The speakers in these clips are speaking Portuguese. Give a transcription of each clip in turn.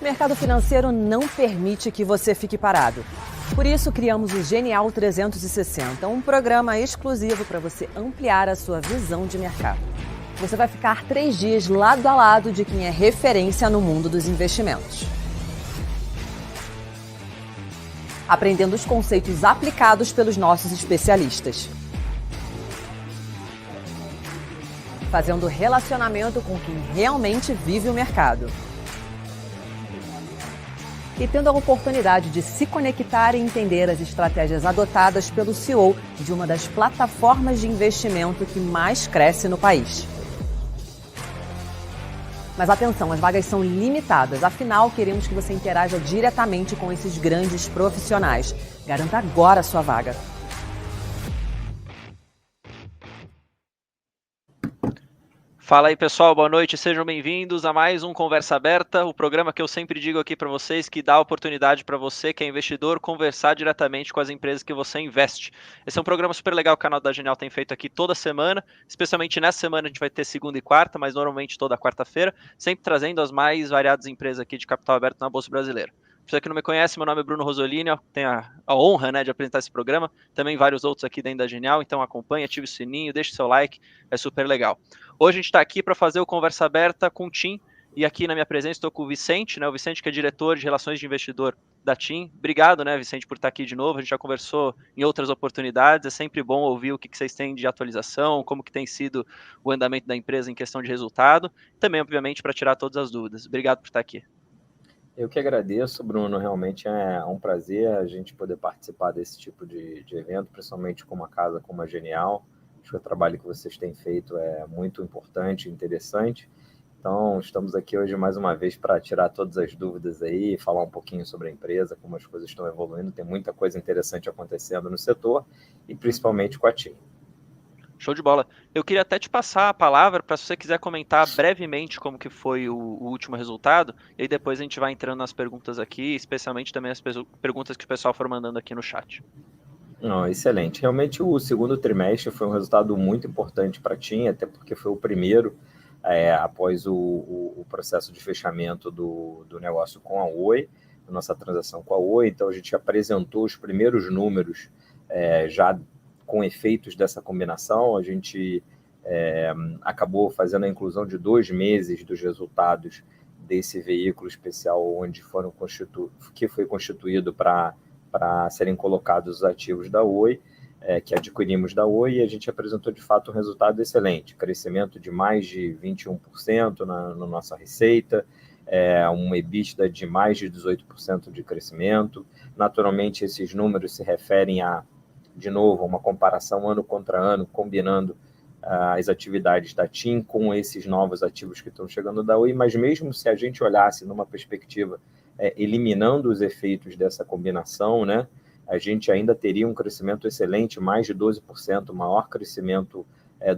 mercado financeiro não permite que você fique parado. Por isso, criamos o Genial 360, um programa exclusivo para você ampliar a sua visão de mercado. Você vai ficar 3 dias lado a lado de quem é referência no mundo dos investimentos, aprendendo os conceitos aplicados pelos nossos especialistas, fazendo relacionamento com quem realmente vive o mercado e tendo a oportunidade de se conectar e entender as estratégias adotadas pelo CEO de uma das plataformas de investimento que mais cresce no país. Mas atenção, as vagas são limitadas, afinal queremos que você interaja diretamente com esses grandes profissionais. Garanta agora a sua vaga. Fala aí, pessoal, boa noite, sejam bem-vindos a mais um Conversa Aberta, o programa que eu sempre digo aqui para vocês, que dá a oportunidade para você, que é investidor, conversar diretamente com as empresas que você investe. Esse é um programa super legal que o canal da Genial tem feito aqui toda semana, especialmente nessa semana a gente vai ter segunda e quarta, mas normalmente toda quarta-feira, sempre trazendo as mais variadas empresas aqui de capital aberto na Bolsa Brasileira. Para você que não me conhece, meu nome é Bruno Rosolini, tenho a honra, de apresentar esse programa, também vários outros aqui dentro da Genial, então acompanhe, ative o sininho, deixe seu like, é super legal. Hoje a gente está aqui para fazer o Conversa Aberta com o TIM, e aqui na minha presença estou com o Vicente, o Vicente que é diretor de Relações de Investidor da TIM. Obrigado, Vicente, por estar aqui de novo, a gente já conversou em outras oportunidades, é sempre bom ouvir o que vocês têm de atualização, como que tem sido o andamento da empresa em questão de resultado, também, obviamente, para tirar todas as dúvidas. Obrigado por estar aqui. Eu que agradeço, Bruno, realmente é um prazer a gente poder participar desse tipo de evento, principalmente com uma casa como a Genial. Acho que o trabalho que vocês têm feito é muito importante e interessante. Então, estamos aqui hoje mais uma vez para tirar todas as dúvidas aí, falar um pouquinho sobre a empresa, como as coisas estão evoluindo. Tem muita coisa interessante acontecendo no setor e principalmente com a TIM. Show de bola. Eu queria até te passar a palavra para se você quiser comentar brevemente como que foi o último resultado, e aí depois a gente vai entrando nas perguntas aqui, especialmente também as perguntas que o pessoal for mandando aqui no chat. Não, excelente. Realmente o segundo trimestre foi um resultado muito importante para a TIM, até porque foi o primeiro após o processo de fechamento do negócio com a Oi, a nossa transação com a Oi. Então a gente apresentou os primeiros números já com efeitos dessa combinação. A gente acabou fazendo a inclusão de 2 meses dos resultados desse veículo especial que foi constituído para serem colocados os ativos da Oi, que adquirimos da Oi, e a gente apresentou de fato um resultado excelente, crescimento de mais de 21% na nossa receita, um EBITDA de mais de 18% de crescimento. Naturalmente, esses números se referem de novo, a uma comparação ano contra ano, combinando as atividades da TIM com esses novos ativos que estão chegando da Oi, mas mesmo se a gente olhasse numa perspectiva eliminando os efeitos dessa combinação, a gente ainda teria um crescimento excelente, mais de 12%, o maior crescimento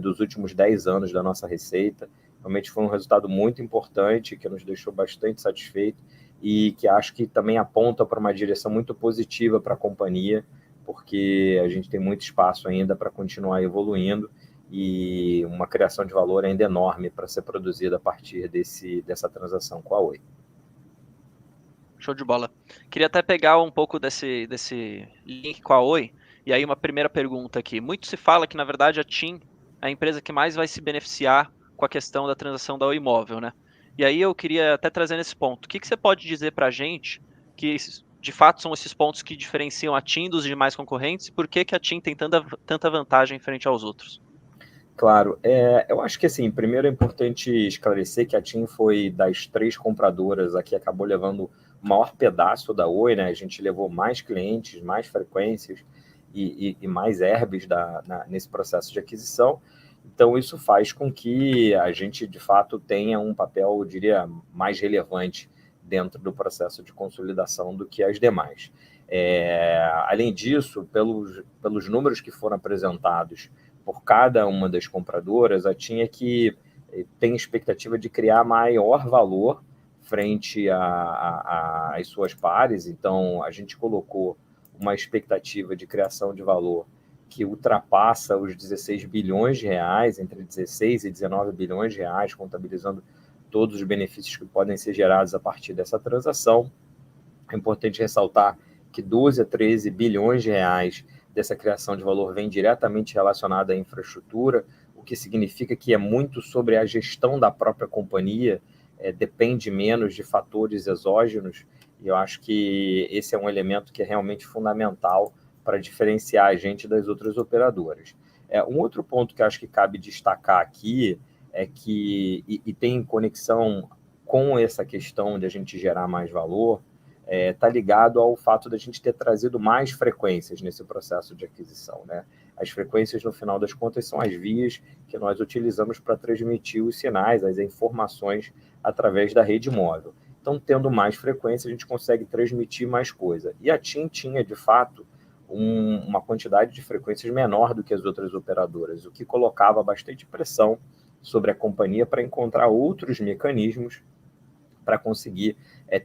dos últimos 10 anos da nossa receita. Realmente foi um resultado muito importante, que nos deixou bastante satisfeito e que acho que também aponta para uma direção muito positiva para a companhia, porque a gente tem muito espaço ainda para continuar evoluindo e uma criação de valor ainda enorme para ser produzida a partir dessa transação com a Oi. Show de bola. Queria até pegar um pouco desse link com a Oi, e aí uma primeira pergunta aqui. Muito se fala que, na verdade, a TIM é a empresa que mais vai se beneficiar com a questão da transação da Oi Imóvel, E aí eu queria até trazer nesse ponto. O que você pode dizer para a gente que, de fato, são esses pontos que diferenciam a TIM dos demais concorrentes e por que a TIM tem tanta vantagem frente aos outros? Claro, eu acho que assim, primeiro é importante esclarecer que a TIM foi das 3 compradoras a que acabou levando o maior pedaço da Oi, A gente levou mais clientes, mais frequências e mais herbes nesse processo de aquisição. Então, isso faz com que a gente, de fato, tenha um papel, eu diria, mais relevante dentro do processo de consolidação do que as demais. Além disso, pelos números que foram apresentados por cada uma das compradoras, a TIM tem expectativa de criar maior valor frente às suas pares. Então, a gente colocou uma expectativa de criação de valor que ultrapassa os 16 bilhões de reais, entre 16 e 19 bilhões de reais, contabilizando todos os benefícios que podem ser gerados a partir dessa transação. É importante ressaltar que 12 a 13 bilhões de reais dessa criação de valor vem diretamente relacionada à infraestrutura, o que significa que é muito sobre a gestão da própria companhia, depende menos de fatores exógenos, e eu acho que esse é um elemento que é realmente fundamental para diferenciar a gente das outras operadoras. Um outro ponto que eu acho que cabe destacar aqui é que, e tem conexão com essa questão de a gente gerar mais valor, está ligado ao fato de a gente ter trazido mais frequências nesse processo de aquisição, né? As frequências, no final das contas, são as vias que nós utilizamos para transmitir os sinais, as informações através da rede móvel. Então, tendo mais frequência, a gente consegue transmitir mais coisa. E a TIM tinha, de fato, uma quantidade de frequências menor do que as outras operadoras, o que colocava bastante pressão sobre a companhia para encontrar outros mecanismos para conseguir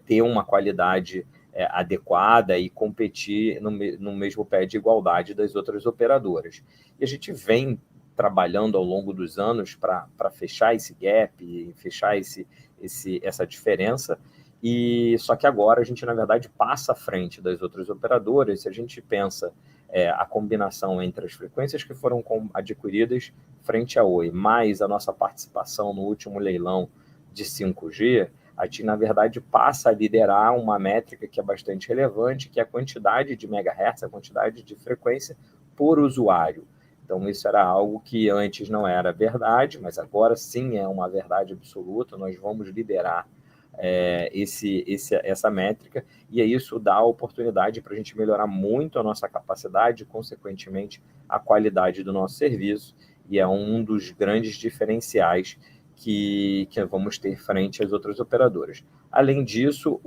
ter uma qualidade adequada e competir no mesmo pé de igualdade das outras operadoras. E a gente vem trabalhando ao longo dos anos para fechar esse gap, fechar essa diferença, e só que agora a gente, na verdade, passa à frente das outras operadoras. Se a gente pensa a combinação entre as frequências que foram adquiridas frente à Oi, mais a nossa participação no último leilão de 5G, a TIM, na verdade, passa a liderar uma métrica que é bastante relevante, que é a quantidade de megahertz, a quantidade de frequência por usuário. Então, isso era algo que antes não era verdade, mas agora sim é uma verdade absoluta. Nós vamos liderar essa métrica, e isso dá a oportunidade para a gente melhorar muito a nossa capacidade e, consequentemente, a qualidade do nosso serviço, e é um dos grandes diferenciais que vamos ter frente às outras operadoras. Além disso,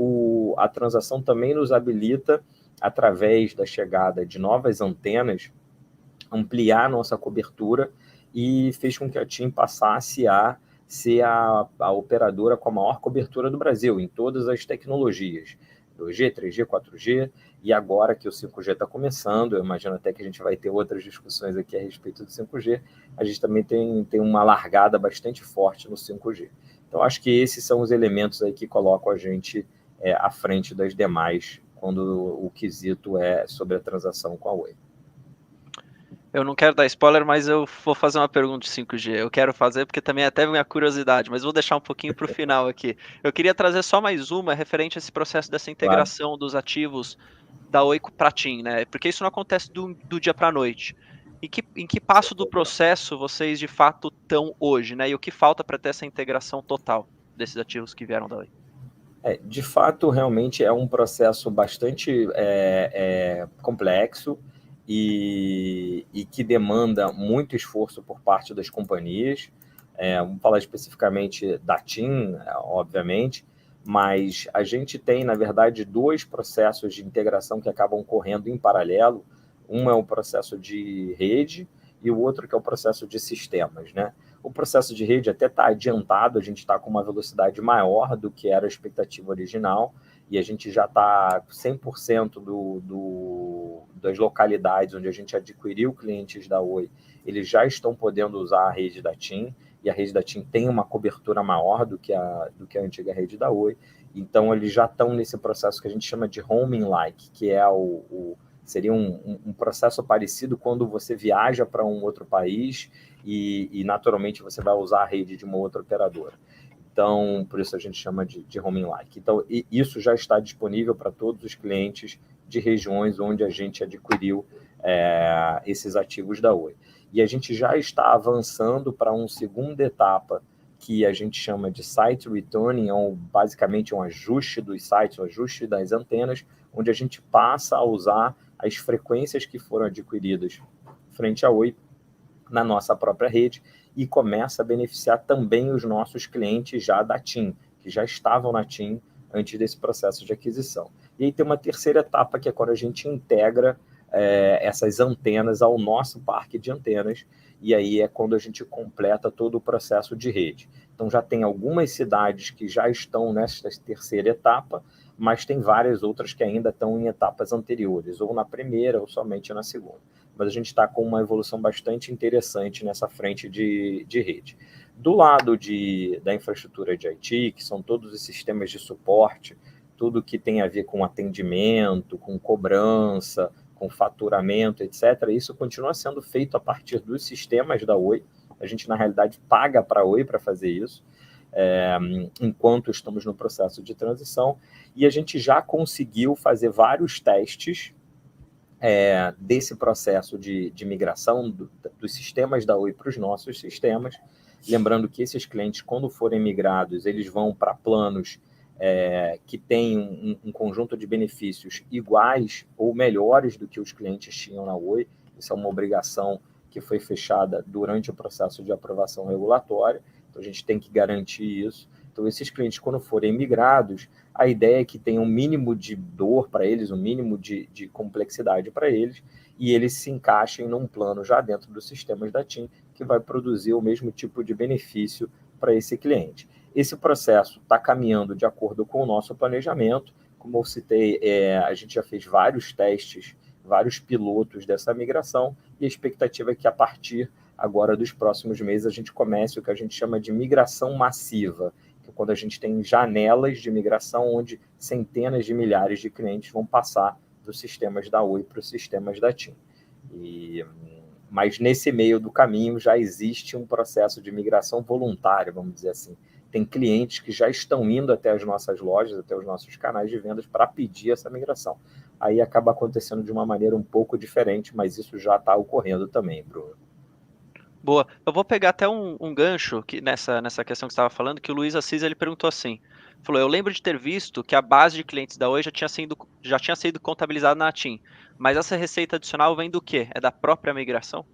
a transação também nos habilita, através da chegada de novas antenas, ampliar nossa cobertura, e fez com que a TIM passasse a ser a operadora com a maior cobertura do Brasil, em todas as tecnologias, 2G, 3G, 4G, e agora que o 5G está começando, eu imagino até que a gente vai ter outras discussões aqui a respeito do 5G, a gente também tem uma largada bastante forte no 5G. Então, acho que esses são os elementos aí que colocam a gente à frente das demais, quando o quesito é sobre a transação com a Oi. Eu não quero dar spoiler, mas eu vou fazer uma pergunta de 5G. Eu quero fazer porque também é até minha curiosidade, mas vou deixar um pouquinho para o final aqui. Eu queria trazer só mais uma referente a esse processo dessa integração dos ativos da Oi para a TIM, né? Porque isso não acontece do dia para a noite. Em que passo do processo vocês de fato estão hoje, né? E o que falta para ter essa integração total desses ativos que vieram da Oi? De fato, realmente é um processo bastante complexo e que demanda muito esforço por parte das companhias. Vamos falar especificamente da TIM, obviamente, mas a gente tem, na verdade, dois processos de integração que acabam correndo em paralelo. Um é o processo de rede e o outro que é o processo de sistemas, né? O processo de rede até está adiantado, a gente está com uma velocidade maior do que era a expectativa original, e a gente já está 100% das localidades onde a gente adquiriu clientes da Oi, eles já estão podendo usar a rede da TIM, e a rede da TIM tem uma cobertura maior do que a antiga rede da Oi, então eles já estão nesse processo que a gente chama de roaming-like, que é seria um processo parecido quando você viaja para um outro país e naturalmente você vai usar a rede de uma outra operadora. Então, por isso a gente chama de roaming-like. Então, isso já está disponível para todos os clientes de regiões onde a gente adquiriu esses ativos da Oi. E a gente já está avançando para uma segunda etapa que a gente chama de site returning, ou basicamente um ajuste dos sites, um ajuste das antenas, onde a gente passa a usar as frequências que foram adquiridas frente à Oi na nossa própria rede e começa a beneficiar também os nossos clientes já da TIM, que já estavam na TIM antes desse processo de aquisição. E aí tem uma terceira etapa, que é quando a gente integra essas antenas ao nosso parque de antenas, e aí é quando a gente completa todo o processo de rede. Então já tem algumas cidades que já estão nessa terceira etapa, mas tem várias outras que ainda estão em etapas anteriores, ou na primeira, ou somente na segunda. Mas a gente está com uma evolução bastante interessante nessa frente de rede. Do lado da infraestrutura de IT, que são todos os sistemas de suporte, tudo que tem a ver com atendimento, com cobrança, com faturamento, etc., isso continua sendo feito a partir dos sistemas da Oi. A gente, na realidade, paga para a Oi para fazer isso, enquanto estamos no processo de transição, e a gente já conseguiu fazer vários testes desse processo de migração dos sistemas da Oi para os nossos sistemas. Lembrando que esses clientes, quando forem migrados, eles vão para planos que têm um conjunto de benefícios iguais ou melhores do que os clientes tinham na Oi. Isso é uma obrigação que foi fechada durante o processo de aprovação regulatória, então a gente tem que garantir isso. Então, esses clientes, quando forem migrados, a ideia é que tenha um mínimo de dor para eles, um mínimo de complexidade para eles, e eles se encaixem num plano já dentro dos sistemas da TIM, que vai produzir o mesmo tipo de benefício para esse cliente. Esse processo está caminhando de acordo com o nosso planejamento. Como eu citei, a gente já fez vários testes, vários pilotos dessa migração, e a expectativa é que a partir agora dos próximos meses a gente comece o que a gente chama de migração massiva, que é quando a gente tem janelas de migração onde centenas de milhares de clientes vão passar dos sistemas da Oi para os sistemas da TIM. Mas nesse meio do caminho já existe um processo de migração voluntária, vamos dizer assim. Tem clientes que já estão indo até as nossas lojas, até os nossos canais de vendas para pedir essa migração. Aí acaba acontecendo de uma maneira um pouco diferente, mas isso já está ocorrendo também, Bruno. Boa. Eu vou pegar até um gancho que nessa questão que você estava falando, que o Luiz Assis ele perguntou assim. Falou, eu lembro de ter visto que a base de clientes da Oi já tinha sido contabilizada na TIM, mas essa receita adicional vem do quê? É da própria migração?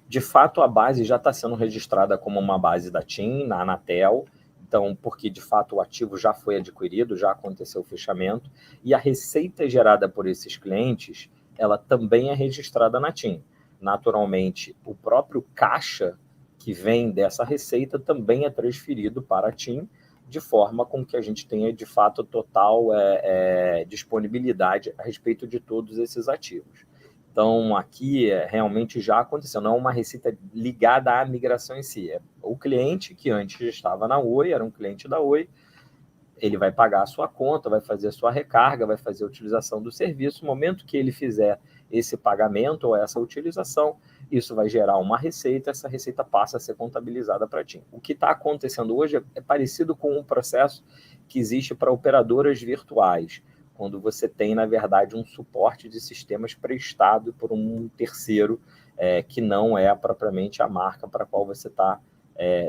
De fato, a base já está sendo registrada como uma base da TIM, na Anatel, então, porque de fato o ativo já foi adquirido, já aconteceu o fechamento, e a receita gerada por esses clientes, ela também é registrada na TIM. Naturalmente, o próprio caixa que vem dessa receita também é transferido para a TIM, de forma com que a gente tenha, de fato, total disponibilidade a respeito de todos esses ativos. Então, aqui realmente já aconteceu, não é uma receita ligada à migração em si. É o cliente que antes estava na Oi, era um cliente da Oi, ele vai pagar a sua conta, vai fazer a sua recarga, vai fazer a utilização do serviço. No momento que ele fizer esse pagamento ou essa utilização, isso vai gerar uma receita, essa receita passa a ser contabilizada para a TIM. O que está acontecendo hoje é parecido com um processo que existe para operadoras virtuais, quando você tem, na verdade, um suporte de sistemas prestado por um terceiro que não é propriamente a marca para qual você está,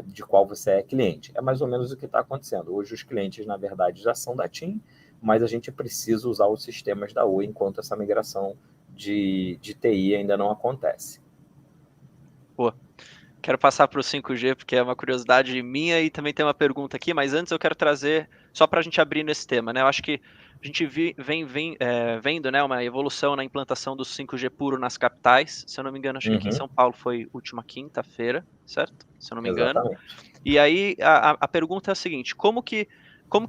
de qual você é cliente. É mais ou menos o que está acontecendo. Hoje os clientes, na verdade, já são da TIM, mas a gente precisa usar os sistemas da Oi enquanto essa migração de TI ainda não acontece. Pô, quero passar para o 5G, porque é uma curiosidade minha e também tem uma pergunta aqui, mas antes eu quero trazer, só para a gente abrir nesse tema, né? Eu acho que a gente vem vendo, né, uma evolução na implantação do 5G puro nas capitais. Se eu não me engano, acho que aqui em São Paulo foi última quinta-feira, certo? Se eu não me engano. Exatamente. E aí a pergunta é a seguinte, como que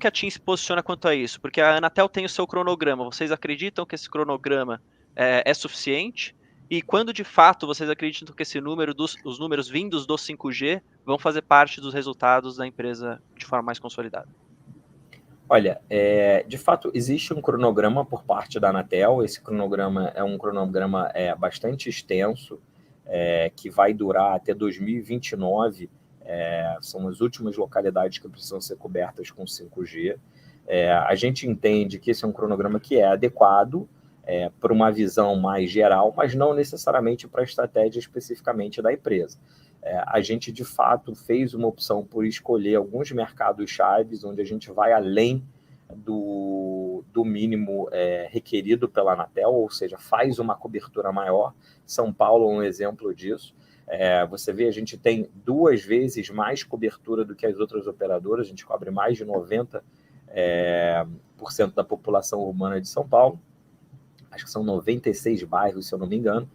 a TIM se posiciona quanto a isso? Porque a Anatel tem o seu cronograma. Vocês acreditam que esse cronograma é suficiente? E quando de fato vocês acreditam que os números vindos do 5G vão fazer parte dos resultados da empresa de forma mais consolidada? Olha, de fato, existe um cronograma por parte da Anatel. Esse cronograma é um cronograma bastante extenso, que vai durar até 2029. São as últimas localidades que precisam ser cobertas com 5G. A gente entende que esse é um cronograma que é adequado para uma visão mais geral, mas não necessariamente para a estratégia especificamente da empresa. A gente, de fato, fez uma opção por escolher alguns mercados chaves, onde a gente vai além do mínimo requerido pela Anatel, ou seja, faz uma cobertura maior. São Paulo é um exemplo disso. Você vê, a gente tem 2 vezes mais cobertura do que as outras operadoras, a gente cobre mais de 90% da população urbana de São Paulo. Acho que são 96 bairros, se eu não me engano,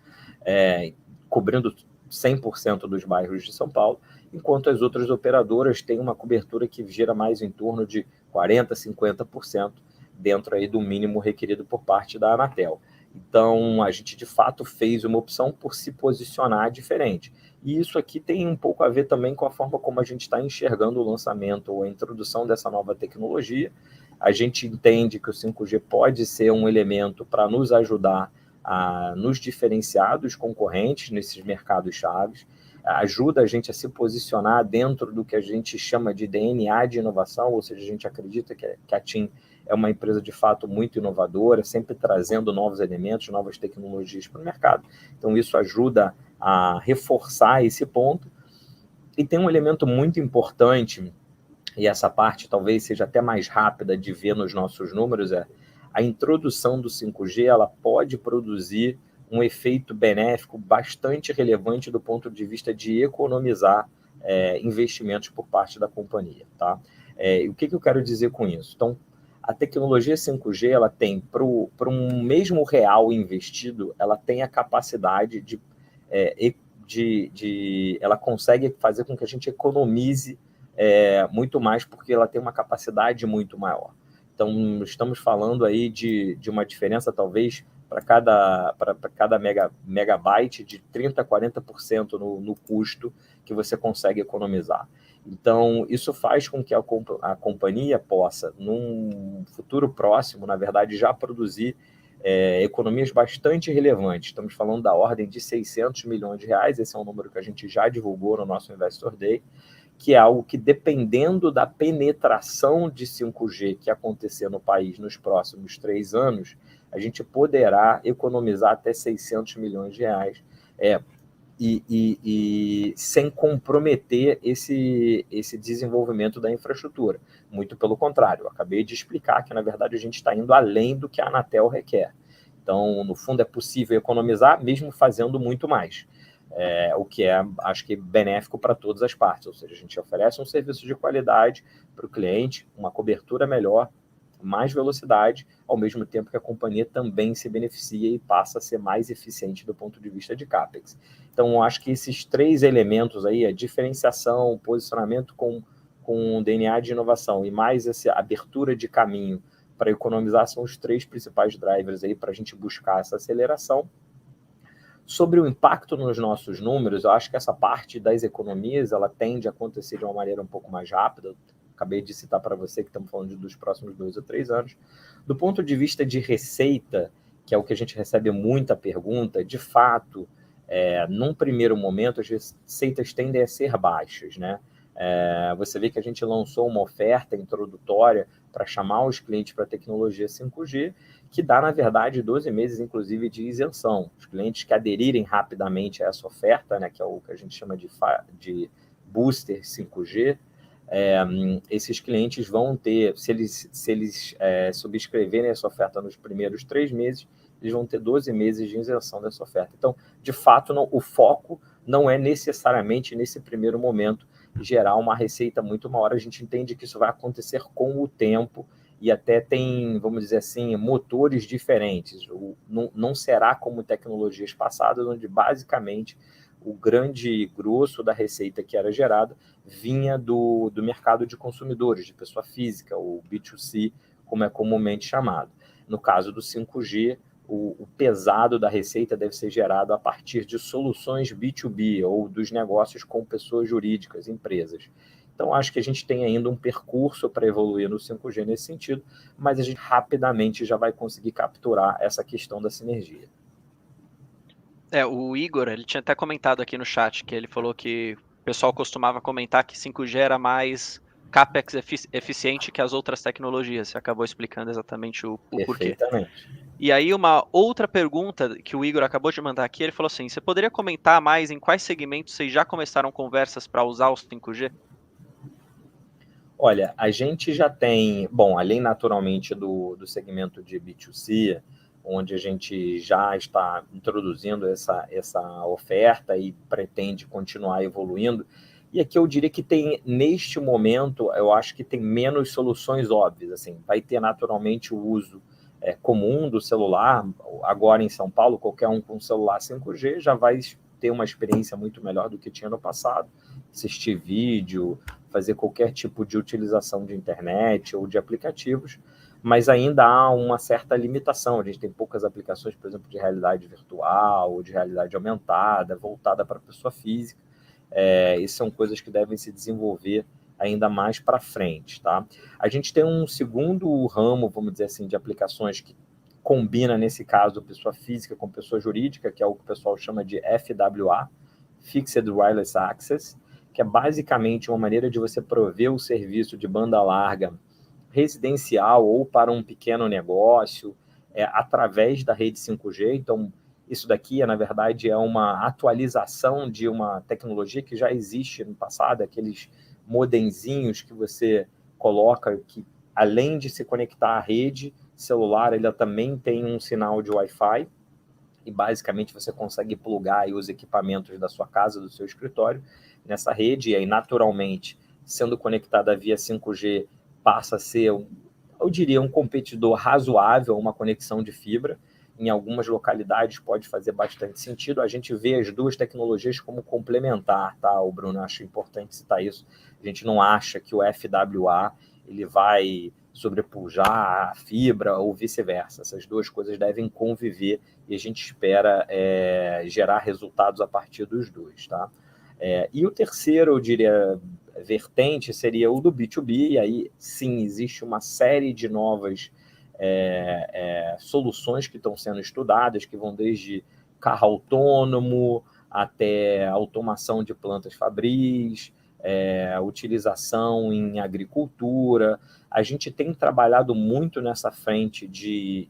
cobrindo 100% dos bairros de São Paulo, enquanto as outras operadoras têm uma cobertura que gira mais em torno de 40%, 50% dentro aí do mínimo requerido por parte da Anatel. Então, a gente, de fato, fez uma opção por se posicionar diferente. E isso aqui tem um pouco a ver também com a forma como a gente está enxergando o lançamento ou a introdução dessa nova tecnologia. A gente entende que o 5G pode ser um elemento para nos ajudar a nos diferenciar dos concorrentes nesses mercados chaves, ajuda a gente a se posicionar dentro do que a gente chama de DNA de inovação, ou seja, a gente acredita que a TIM é uma empresa de fato muito inovadora, sempre trazendo novos elementos, novas tecnologias para o mercado. Então isso ajuda a reforçar esse ponto. E tem um elemento muito importante, e essa parte talvez seja até mais rápida de ver nos nossos números, é a introdução do 5G, ela pode produzir um efeito benéfico bastante relevante do ponto de vista de economizar investimentos por parte da companhia. Tá? O que eu quero dizer com isso? Então, a tecnologia 5G, ela tem, para um mesmo real investido, ela tem a capacidade ela consegue fazer com que a gente economize muito mais, porque ela tem uma capacidade muito maior. Então, estamos falando aí de uma diferença, talvez, para cada megabyte de 30% a 40% no custo que você consegue economizar. Então, isso faz com que a companhia possa, num futuro próximo, na verdade, já produzir economias bastante relevantes. Estamos falando da ordem de 600 milhões de reais, esse é um número que a gente já divulgou no nosso Investor Day, que é algo que, dependendo da penetração de 5G que acontecer no país nos próximos 3 anos, a gente poderá economizar até 600 milhões de reais e sem comprometer esse desenvolvimento da infraestrutura. Muito pelo contrário, eu acabei de explicar que, na verdade, a gente está indo além do que a Anatel requer. Então, no fundo, é possível economizar mesmo fazendo muito mais. O que acho que, benéfico para todas as partes. Ou seja, a gente oferece um serviço de qualidade para o cliente, uma cobertura melhor, mais velocidade, ao mesmo tempo que a companhia também se beneficia e passa a ser mais eficiente do ponto de vista de CAPEX. Então, acho que esses 3 elementos aí, a diferenciação, o posicionamento com DNA de inovação e mais essa abertura de caminho para economizar, são os 3 principais drivers aí para a gente buscar essa aceleração. Sobre o impacto nos nossos números, eu acho que essa parte das economias, ela tende a acontecer de uma maneira um pouco mais rápida. Acabei de citar para você que estamos falando dos próximos 2 a 3 anos. Do ponto de vista de receita, que é o que a gente recebe muita pergunta, de fato, num primeiro momento, as receitas tendem a ser baixas, né? Você vê que a gente lançou uma oferta introdutória para chamar os clientes para a tecnologia 5G, que dá, na verdade, 12 meses, inclusive, de isenção. Os clientes que aderirem rapidamente a essa oferta, né, que é o que a gente chama de booster 5G, esses clientes vão ter, se eles subscreverem essa oferta nos primeiros 3 meses, eles vão ter 12 meses de isenção dessa oferta. Então, de fato, o foco não é necessariamente, nesse primeiro momento, gerar uma receita muito maior. A gente entende que isso vai acontecer com o tempo e até tem, vamos dizer assim, motores diferentes. Não será como tecnologias passadas, onde basicamente o grande grosso da receita que era gerada vinha do mercado de consumidores, de pessoa física, o B2C, como é comumente chamado. No caso do 5G, o pesado da receita deve ser gerado a partir de soluções B2B, ou dos negócios com pessoas jurídicas, empresas. Então, acho que a gente tem ainda um percurso para evoluir no 5G nesse sentido, mas a gente rapidamente já vai conseguir capturar essa questão da sinergia. O Igor, ele tinha até comentado aqui no chat, que ele falou que o pessoal costumava comentar que 5G era mais CAPEX eficiente que as outras tecnologias. Você acabou explicando exatamente o porquê. Perfeitamente. E aí, uma outra pergunta que o Igor acabou de mandar aqui, ele falou assim, você poderia comentar mais em quais segmentos vocês já começaram conversas para usar o 5G? Olha, a gente já tem, além naturalmente do segmento de B2C, onde a gente já está introduzindo essa oferta e pretende continuar evoluindo. E aqui eu diria que tem, neste momento, eu acho que tem menos soluções óbvias. Assim, vai ter naturalmente o uso comum do celular. Agora em São Paulo, qualquer um com celular 5G já vai ter uma experiência muito melhor do que tinha no passado. Assistir vídeo, fazer qualquer tipo de utilização de internet ou de aplicativos. mas ainda há uma certa limitação. A gente tem poucas aplicações, por exemplo, de realidade virtual ou de realidade aumentada, voltada para a pessoa física. Isso são coisas que devem se desenvolver ainda mais para frente, tá? A gente tem um segundo ramo, vamos dizer assim, de aplicações que combina, nesse caso, pessoa física com pessoa jurídica, que é o que o pessoal chama de FWA, Fixed Wireless Access, que é basicamente uma maneira de você prover o serviço de banda larga residencial ou para um pequeno negócio, através da rede 5G. Então, isso daqui, na verdade, é uma atualização de uma tecnologia que já existe no passado, aqueles modemzinhos que você coloca, que além de se conectar à rede celular, ele também tem um sinal de Wi-Fi, e basicamente você consegue plugar aí os equipamentos da sua casa, do seu escritório, nessa rede, e aí naturalmente, sendo conectada via 5G, passa a ser, eu diria, um competidor razoável a uma conexão de fibra. Em algumas localidades pode fazer bastante sentido. A gente vê as duas tecnologias como complementar, tá, o Bruno? Acho importante citar isso. A gente não acha que o FWA ele vai sobrepujar a fibra ou vice-versa. Essas duas coisas devem conviver e a gente espera gerar resultados a partir dos dois, tá? E o terceiro, eu diria, vertente seria o do B2B, e aí sim, existe uma série de novas soluções que estão sendo estudadas, que vão desde carro autônomo até automação de plantas fabris, utilização em agricultura. A gente tem trabalhado muito nessa frente de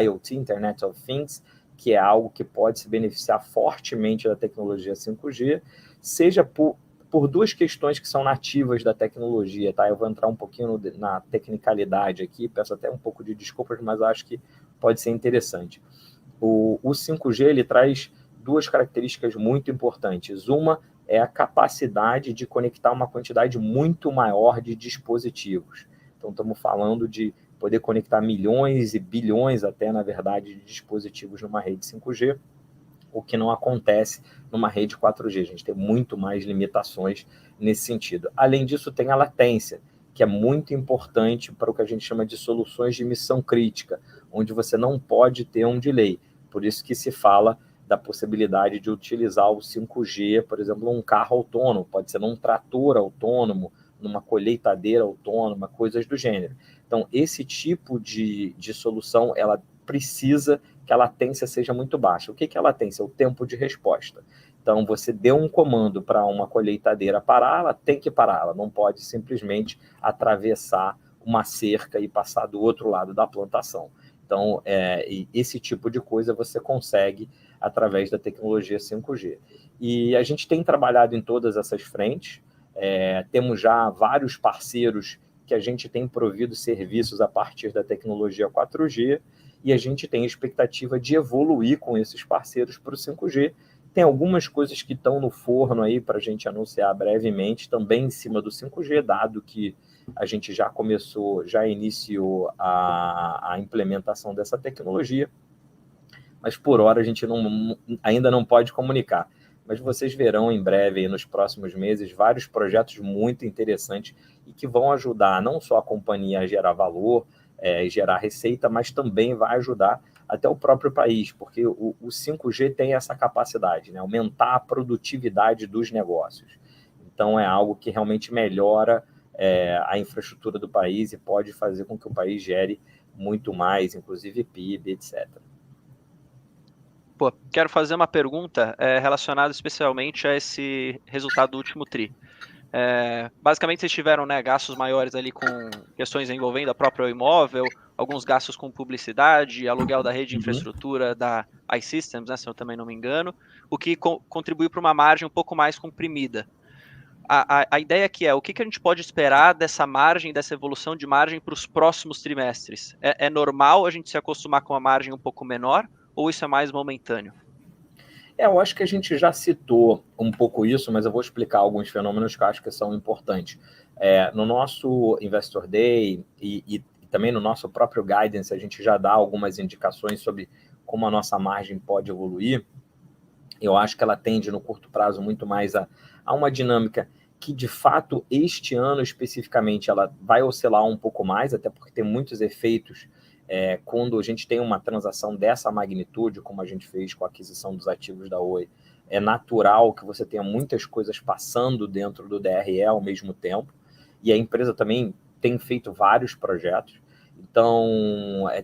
IoT, Internet of Things, que é algo que pode se beneficiar fortemente da tecnologia 5G, seja por duas questões que são nativas da tecnologia, tá? Eu vou entrar um pouquinho na tecnicalidade aqui, peço até um pouco de desculpas, mas acho que pode ser interessante. O 5G, ele traz duas características muito importantes. Uma é a capacidade de conectar uma quantidade muito maior de dispositivos. Então, estamos falando de poder conectar milhões e bilhões até, na verdade, de dispositivos numa rede 5G, o que não acontece numa rede 4G. A gente tem muito mais limitações nesse sentido. Além disso, tem a latência, que é muito importante para o que a gente chama de soluções de missão crítica, onde você não pode ter um delay. Por isso que se fala da possibilidade de utilizar o 5G, por exemplo, num carro autônomo, pode ser num trator autônomo, numa colheitadeira autônoma, coisas do gênero. Então, esse tipo de solução, ela precisa que a latência seja muito baixa. O que é a latência? O tempo de resposta. Então, você deu um comando para uma colheitadeira parar, ela tem que parar, ela não pode simplesmente atravessar uma cerca e passar do outro lado da plantação. Então, esse tipo de coisa você consegue através da tecnologia 5G. E a gente tem trabalhado em todas essas frentes, temos já vários parceiros que a gente tem provido serviços a partir da tecnologia 4G, e a gente tem expectativa de evoluir com esses parceiros para o 5G. Tem algumas coisas que estão no forno aí para a gente anunciar brevemente, também em cima do 5G, dado que a gente já iniciou a implementação dessa tecnologia, mas por hora a gente ainda não pode comunicar. Mas vocês verão em breve, aí, nos próximos meses, vários projetos muito interessantes e que vão ajudar não só a companhia a gerar valor, gerar receita, mas também vai ajudar até o próprio país, porque o 5G tem essa capacidade, né? Aumentar a produtividade dos negócios. Então, é algo que realmente melhora a infraestrutura do país e pode fazer com que o país gere muito mais, inclusive PIB, etc. Pô, quero fazer uma pergunta relacionada especialmente a esse resultado do último TRI. Basicamente, vocês tiveram, né, gastos maiores ali com questões envolvendo a própria imóvel, alguns gastos com publicidade, aluguel da rede de infraestrutura da iSystems, né, se eu também não me engano, o que contribuiu para uma margem um pouco mais comprimida. A ideia aqui o que a gente pode esperar dessa margem, dessa evolução de margem para os próximos trimestres? É normal a gente se acostumar com uma margem um pouco menor, ou isso é mais momentâneo? Eu acho que a gente já citou um pouco isso, mas eu vou explicar alguns fenômenos que eu acho que são importantes. No nosso Investor Day e também no nosso próprio Guidance, a gente já dá algumas indicações sobre como a nossa margem pode evoluir. Eu acho que ela tende, no curto prazo, muito mais a uma dinâmica que de fato este ano especificamente ela vai oscilar um pouco mais, até porque tem muitos efeitos quando a gente tem uma transação dessa magnitude, como a gente fez com a aquisição dos ativos da Oi. É natural que você tenha muitas coisas passando dentro do DRE ao mesmo tempo, e a empresa também tem feito vários projetos, então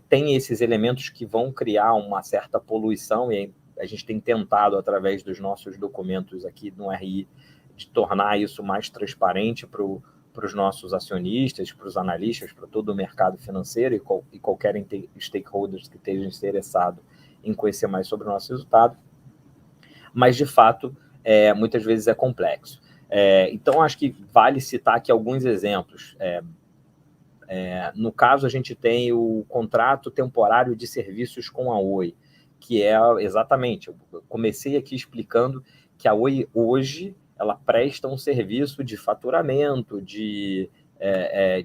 tem esses elementos que vão criar uma certa poluição, e a gente tem tentado, através dos nossos documentos aqui no RI, de tornar isso mais transparente para os nossos acionistas, para os analistas, para todo o mercado financeiro e qualquer stakeholder que esteja interessado em conhecer mais sobre o nosso resultado. Mas, de fato, muitas vezes é complexo. Então, acho que vale citar aqui alguns exemplos. No caso, a gente tem o contrato temporário de serviços com a Oi, que é exatamente, eu comecei aqui explicando que a Oi hoje ela presta um serviço de faturamento, de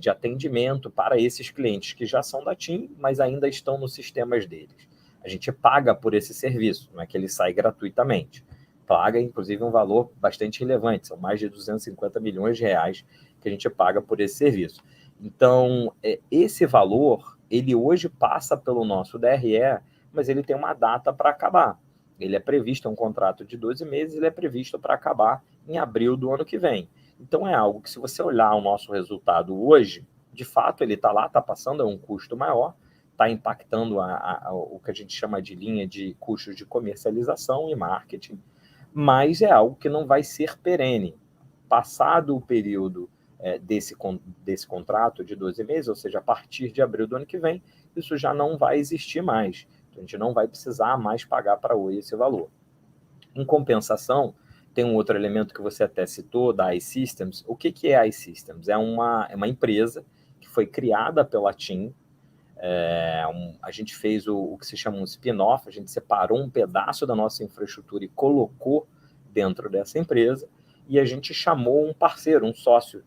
atendimento para esses clientes que já são da TIM, mas ainda estão nos sistemas deles. A gente paga por esse serviço, não é que ele sai gratuitamente. Paga, inclusive, um valor bastante relevante, são mais de 250 milhões de reais que a gente paga por esse serviço. Então, esse valor, ele hoje passa pelo nosso DRE, mas ele tem uma data para acabar. Ele é previsto, é um contrato de 12 meses, ele é previsto para acabar em abril do ano que vem. Então, é algo que, se você olhar o nosso resultado hoje, de fato, ele está lá, está passando, é um custo maior, está impactando o que a gente chama de linha de custos de comercialização e marketing, mas é algo que não vai ser perene. Passado o período desse contrato de 12 meses, ou seja, a partir de abril do ano que vem, isso já não vai existir mais. Então, a gente não vai precisar mais pagar para a Oi esse valor. Em compensação, tem um outro elemento que você até citou, da iSystems. O que é a iSystems? É uma empresa que foi criada pela TIM. A gente fez o que se chama um spin-off, a gente separou um pedaço da nossa infraestrutura e colocou dentro dessa empresa, e a gente chamou um parceiro, um sócio,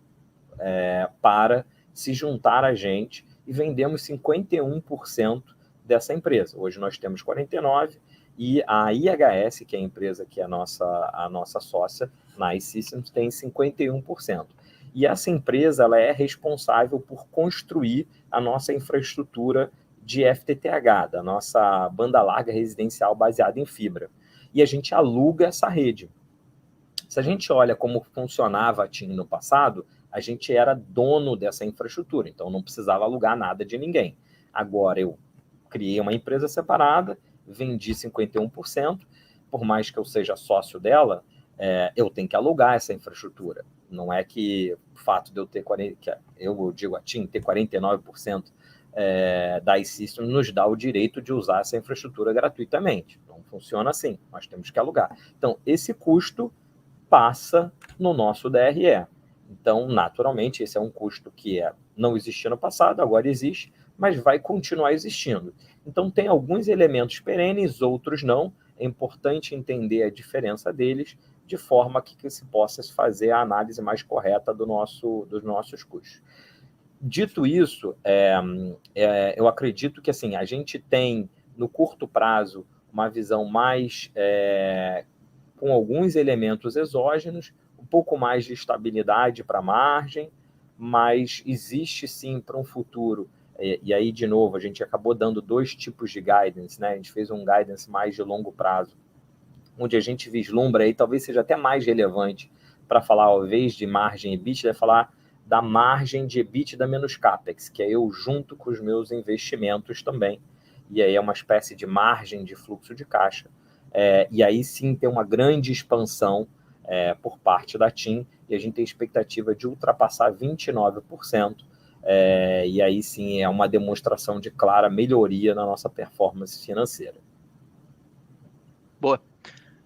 para se juntar a gente, e vendemos 51% dessa empresa. Hoje nós temos 49%, e a IHS, que é a empresa que é a nossa sócia na iSystems, tem 51%. E essa empresa ela é responsável por construir a nossa infraestrutura de FTTH, da nossa banda larga residencial baseada em fibra. E a gente aluga essa rede. Se a gente olha como funcionava a TIM no passado, a gente era dono dessa infraestrutura, então não precisava alugar nada de ninguém. Agora eu criei uma empresa separada, vendi 51%, por mais que eu seja sócio dela, eu tenho que alugar essa infraestrutura. Não é que o fato de eu ter eu digo a TIM, ter 49% da iSystems nos dá o direito de usar essa infraestrutura gratuitamente. Não funciona assim, nós temos que alugar. Então, esse custo passa no nosso DRE. Então, naturalmente, esse é um custo que não existia no passado, agora existe, mas vai continuar existindo. Então, tem alguns elementos perenes, outros não. É importante entender a diferença deles, de forma que se possa fazer a análise mais correta dos nossos custos. Dito isso, eu acredito que assim, a gente tem, no curto prazo, uma visão mais com alguns elementos exógenos, um pouco mais de estabilidade para a margem, mas existe sim para um futuro. E aí, de novo, a gente acabou dando dois tipos de guidance, né? A gente fez um guidance mais de longo prazo, onde a gente vislumbra, aí talvez seja até mais relevante para falar, ao invés de margem EBITDA, falar da margem de EBITDA menos CAPEX, que é eu junto com os meus investimentos também. E aí é uma espécie de margem de fluxo de caixa. E aí sim tem uma grande expansão por parte da TIM, e a gente tem expectativa de ultrapassar 29%. E aí sim é uma demonstração de clara melhoria na nossa performance financeira. Boa.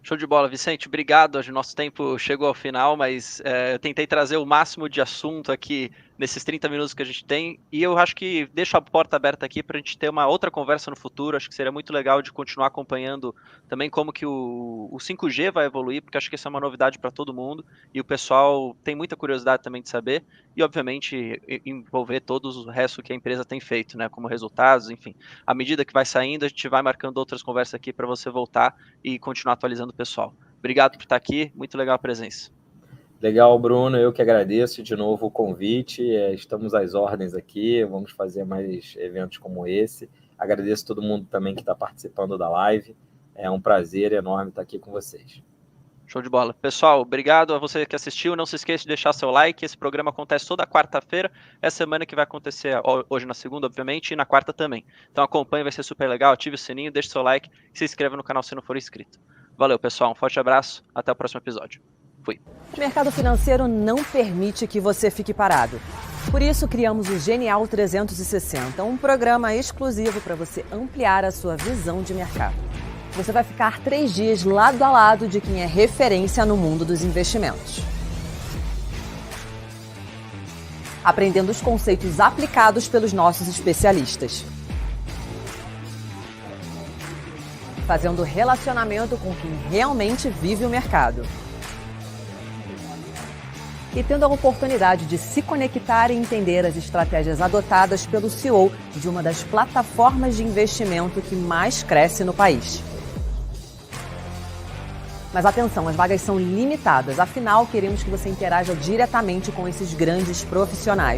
Show de bola, Vicente. Obrigado. O nosso tempo chegou ao final, mas eu tentei trazer o máximo de assunto aqui nesses 30 minutos que a gente tem, e eu acho que deixo a porta aberta aqui para a gente ter uma outra conversa no futuro. Acho que seria muito legal de continuar acompanhando também como que o 5G vai evoluir, porque acho que isso é uma novidade para todo mundo, e o pessoal tem muita curiosidade também de saber, e obviamente envolver todos o resto que a empresa tem feito, né, como resultados, enfim. À medida que vai saindo, a gente vai marcando outras conversas aqui para você voltar e continuar atualizando o pessoal. Obrigado por estar aqui, muito legal a presença. Legal, Bruno, eu que agradeço de novo o convite, estamos às ordens aqui, vamos fazer mais eventos como esse. Agradeço todo mundo também que está participando da live, é um prazer enorme estar aqui com vocês. Show de bola. Pessoal, obrigado a você que assistiu. Não se esqueça de deixar seu like. Esse programa acontece toda quarta-feira. Essa semana que vai acontecer hoje na segunda, obviamente, e na quarta também. Então acompanhe, vai ser super legal. Ative o sininho, deixe seu like e se inscreva no canal se não for inscrito. Valeu, pessoal. Um forte abraço. Até o próximo episódio. Fui. O mercado financeiro não permite que você fique parado. Por isso, criamos o Genial 360, um programa exclusivo para você ampliar a sua visão de mercado. Você vai ficar 3 dias lado a lado de quem é referência no mundo dos investimentos. Aprendendo os conceitos aplicados pelos nossos especialistas. Fazendo relacionamento com quem realmente vive o mercado. E tendo a oportunidade de se conectar e entender as estratégias adotadas pelo CEO de uma das plataformas de investimento que mais cresce no país. Mas atenção, as vagas são limitadas, afinal queremos que você interaja diretamente com esses grandes profissionais.